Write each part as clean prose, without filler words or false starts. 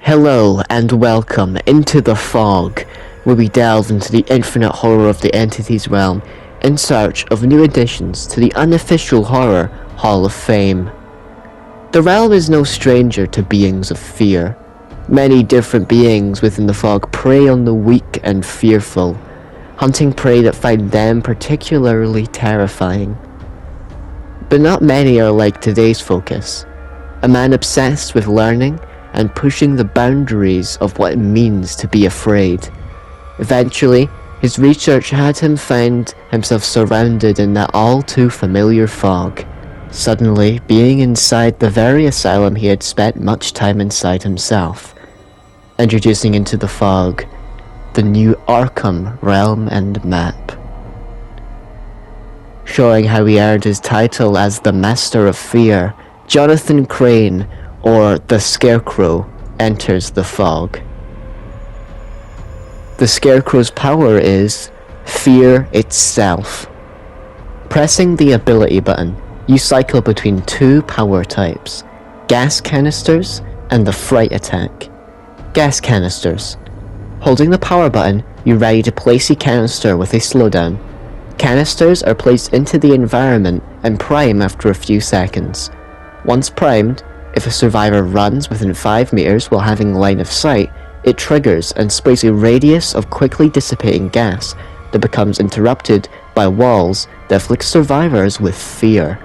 Hello and welcome into the fog, where we delve into the infinite horror of the entity's realm in search of new additions to the unofficial horror Hall of Fame. The realm is no stranger to beings of fear. Many different beings within the fog prey on the weak and fearful, hunting prey that find them particularly terrifying. But not many are like today's focus, a man obsessed with learning and pushing the boundaries of what it means to be afraid. Eventually, his research had him find himself surrounded in that all too familiar fog, suddenly being inside the very asylum he had spent much time inside himself. Introducing into the fog, the new Arkham realm and map. Showing how he earned his title as the Master of Fear, Jonathan Crane, or the Scarecrow, enters the fog. The Scarecrow's power is fear itself. Pressing the ability button, you cycle between two power types, gas canisters and the fright attack. Gas canisters. Holding the power button, you ready to place a canister with a slowdown. Canisters are placed into the environment and prime after a few seconds. Once primed, if a survivor runs within 5 meters while having line of sight, it triggers and sprays a radius of quickly dissipating gas that becomes interrupted by walls that afflict survivors with fear.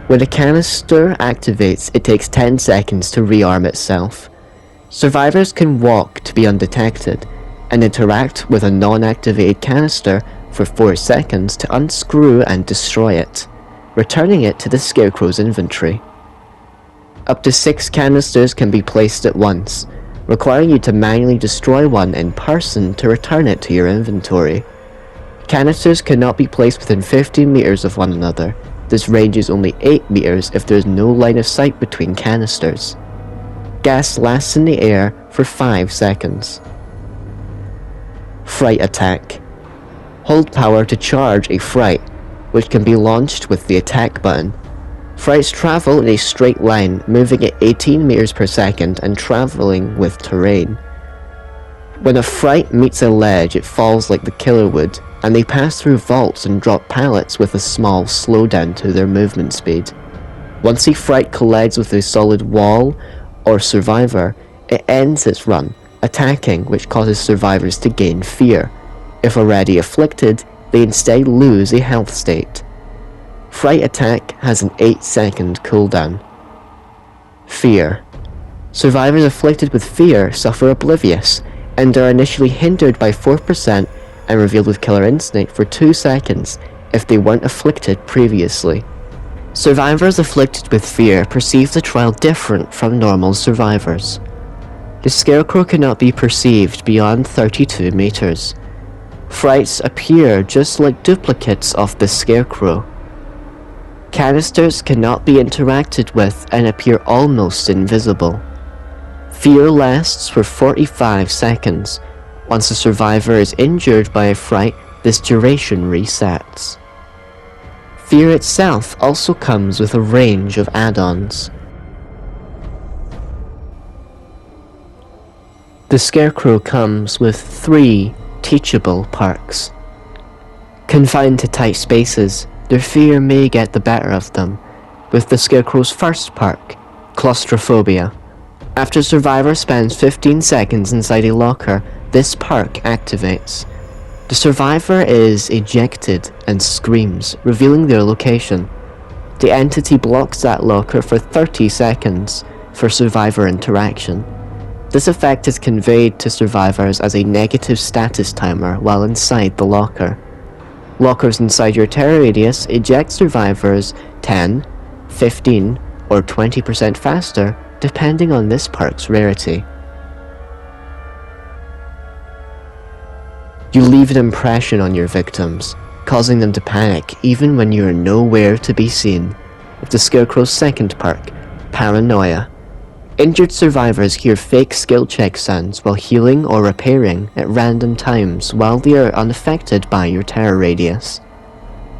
When a canister activates, it takes 10 seconds to rearm itself. Survivors can walk to be undetected and interact with a non-activated canister for 4 seconds to unscrew and destroy it, returning it to the Scarecrow's inventory. Up to 6 canisters can be placed at once, requiring you to manually destroy one in person to return it to your inventory. Canisters cannot be placed within 15 meters of one another. This range is only 8 meters if there is no line of sight between canisters. Gas lasts in the air for 5 seconds. Fright attack. Hold power to charge a fright, which can be launched with the attack button. Frights travel in a straight line, moving at 18 meters per second and traveling with terrain. When a fright meets a ledge, it falls like the killer would, and they pass through vaults and drop pallets with a small slowdown to their movement speed. Once a fright collides with a solid wall or survivor, it ends its run, attacking, which causes survivors to gain fear. If already afflicted, they instead lose a health state. Fright attack has an 8-second cooldown. Fear. Survivors afflicted with fear suffer oblivious, and are initially hindered by 4% and revealed with killer instinct for 2 seconds if they weren't afflicted previously. Survivors afflicted with fear perceive the trial different from normal survivors. The Scarecrow cannot be perceived beyond 32 meters. Frights appear just like duplicates of the Scarecrow. Canisters cannot be interacted with and appear almost invisible. Fear lasts for 45 seconds. Once a survivor is injured by a fright, this duration resets. Fear itself also comes with a range of add-ons. The Scarecrow comes with 3 teachable perks. Confined to tight spaces, their fear may get the better of them, with the Scarecrow's first perk, claustrophobia. After a survivor spends 15 seconds inside a locker, this perk activates. The survivor is ejected and screams, revealing their location. The entity blocks that locker for 30 seconds for survivor interaction. This effect is conveyed to survivors as a negative status timer while inside the locker. Lockers inside your terror radius eject survivors 10, 15, or 20% faster, depending on this perk's rarity. You leave an impression on your victims, causing them to panic even when you are nowhere to be seen. With the Scarecrow's second perk, paranoia. Injured survivors hear fake skill check sounds while healing or repairing at random times while they are unaffected by your terror radius.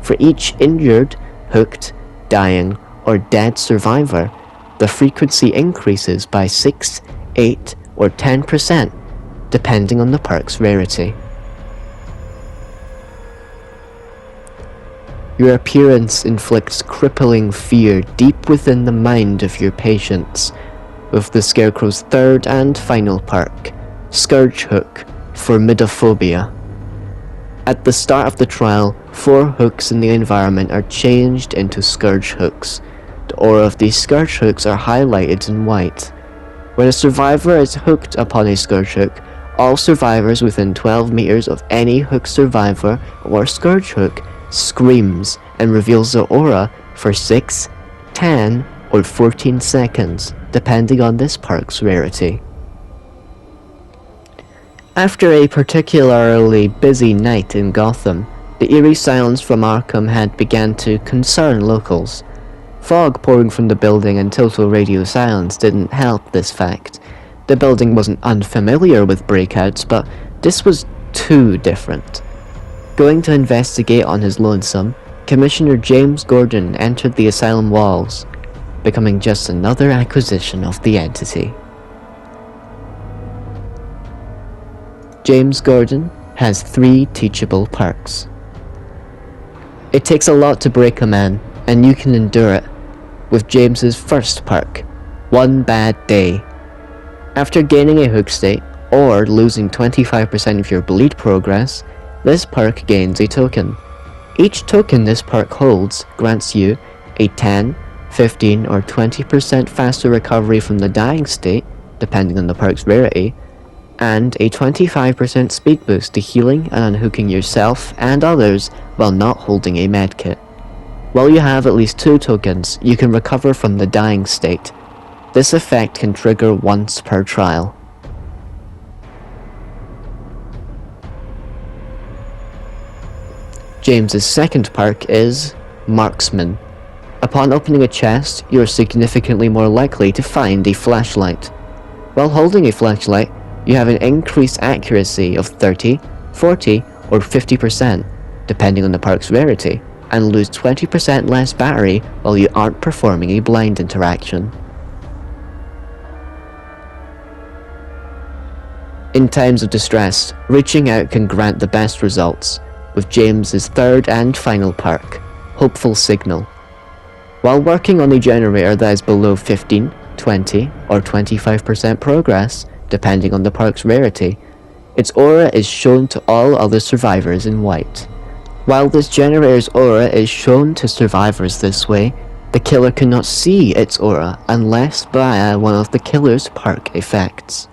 For each injured, hooked, dying, or dead survivor, the frequency increases by 6, 8, or 10%, depending on the perk's rarity. Your appearance inflicts crippling fear deep within the mind of your patients, with the Scarecrow's third and final perk, Scourge Hook, for Midophobia. At the start of the trial, 4 hooks in the environment are changed into Scourge Hooks. The aura of these Scourge Hooks are highlighted in white. When a survivor is hooked upon a Scourge Hook, all survivors within 12 meters of any hooked survivor or Scourge Hook screams and reveals the aura for 6, 10, or 14 seconds, depending on this perk's rarity. After a particularly busy night in Gotham, the eerie silence from Arkham had begun to concern locals. Fog pouring from the building and total radio silence didn't help this fact. The building wasn't unfamiliar with breakouts, but this was too different. Going to investigate on his lonesome, Commissioner James Gordon entered the asylum walls, becoming just another acquisition of the entity. James Gordon has 3 teachable perks. It takes a lot to break a man, and you can endure it, with James's first perk, One Bad Day. After gaining a hook state, or losing 25% of your bleed progress, this perk gains a token. Each token this perk holds grants you a 10, 15, or 20% faster recovery from the dying state, depending on the perk's rarity, and a 25% speed boost to healing and unhooking yourself and others while not holding a medkit. While you have at least 2 tokens, you can recover from the dying state. This effect can trigger once per trial. James's second perk is Marksman. Upon opening a chest, you are significantly more likely to find a flashlight. While holding a flashlight, you have an increased accuracy of 30, 40, or 50%, depending on the perk's rarity, and lose 20% less battery while you aren't performing a blind interaction. In times of distress, reaching out can grant the best results, with James's third and final perk, Hopeful Signal. While working on a generator that is below 15, 20, or 25% progress, depending on the perk's rarity, its aura is shown to all other survivors in white. While this generator's aura is shown to survivors this way, the killer cannot see its aura unless via one of the killer's perk effects.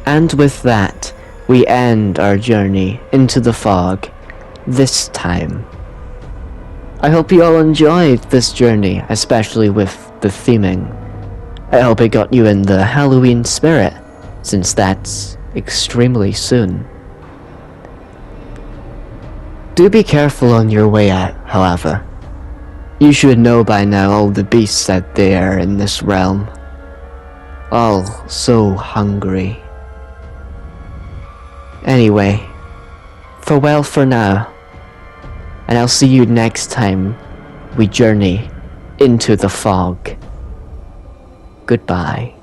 And with that, we end our journey into the fog, this time. I hope you all enjoyed this journey, especially with the theming. I hope it got you in the Halloween spirit, since that's extremely soon. Do be careful on your way out, however. You should know by now all the beasts out there in this realm. All so hungry. Anyway, farewell for now, and I'll see you next time we journey into the fog. Goodbye.